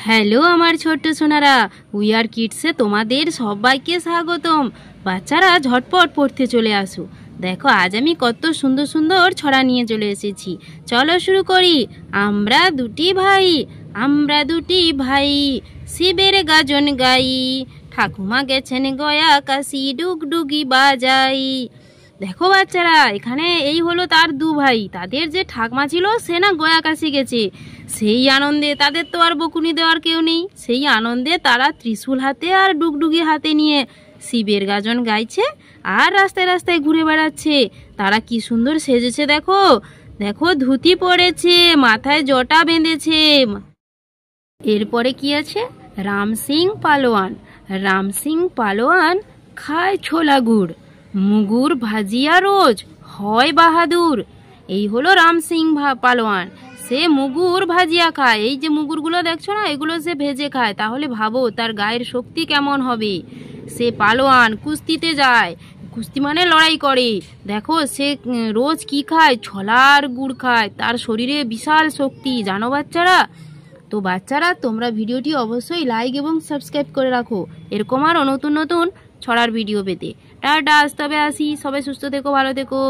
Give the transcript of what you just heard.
Hello আমার ছোট্ট Sonara, we are কিডসে তোমাদের সবাইকে স্বাগতম। বাচ্চারা ঝটপট পড়তে চলে আসো। দেখো আজ আমি কত সুন্দর সুন্দর ছড়া নিয়ে চলে এসেছি। চলো শুরু করি। আমরা দুটি ভাই, আমরা দুটি ভাই, শিবের গাজন গাই, ঠাকুমা গেছেন গয়া কাশি, ডুগডুগি বাজাই। দেখো বাচ্চারা, এখানে এই হলো তার দু ভাই। তাদের যে ঠাকমা ছিল সে না গয়া কাশি গেছে। সেই আনন্দে তাদের তো আর বকুনি দেওয়ার কেউ নেই। সেই আনন্দে তারা ত্রিশূল হাতে আর ডুগডুগি হাতে নিয়ে শিবের গাজন গাইছে আর রাস্তায় রাস্তায় ঘুরে বেড়াচ্ছে। তারা কি সুন্দর সেজেছে দেখো। দেখো ধুতি পরেছে, মাথায় জটা বেঁধেছে। এরপরে কি আছে? রাম সিং পালোয়ান। রাম সিং পালোয়ান খায় ছোলা গুড়, মুগুর ভাজিয়া রোজ হয় বাহাদুর। এই হলো রাম সিং পালোয়ান। সে মুগুর ভাজিয়া খায়। এই যে মুগুরগুলো দেখছো না, এগুলো সে ভেজে খায়। তাহলে ভাবো তার গায়ের শক্তি কেমন হবে। সে পালোয়ান, কুস্তিতে যায়। কুস্তি মানে লড়াই করে। দেখো সে রোজ কি খায়? ছোলার গুড় খায়। তার শরীরে বিশাল শক্তি, জানো বাচ্চারা? তো বাচ্চারা, তোমরা ভিডিওটি অবশ্যই লাইক এবং সাবস্ক্রাইব করে রাখো এরকম আরও নতুন নতুন ছড়ার ভিডিও পেতে। টাটা, আজ তবে আসি। সবাই সুস্থ থেকো, ভালো থেকো।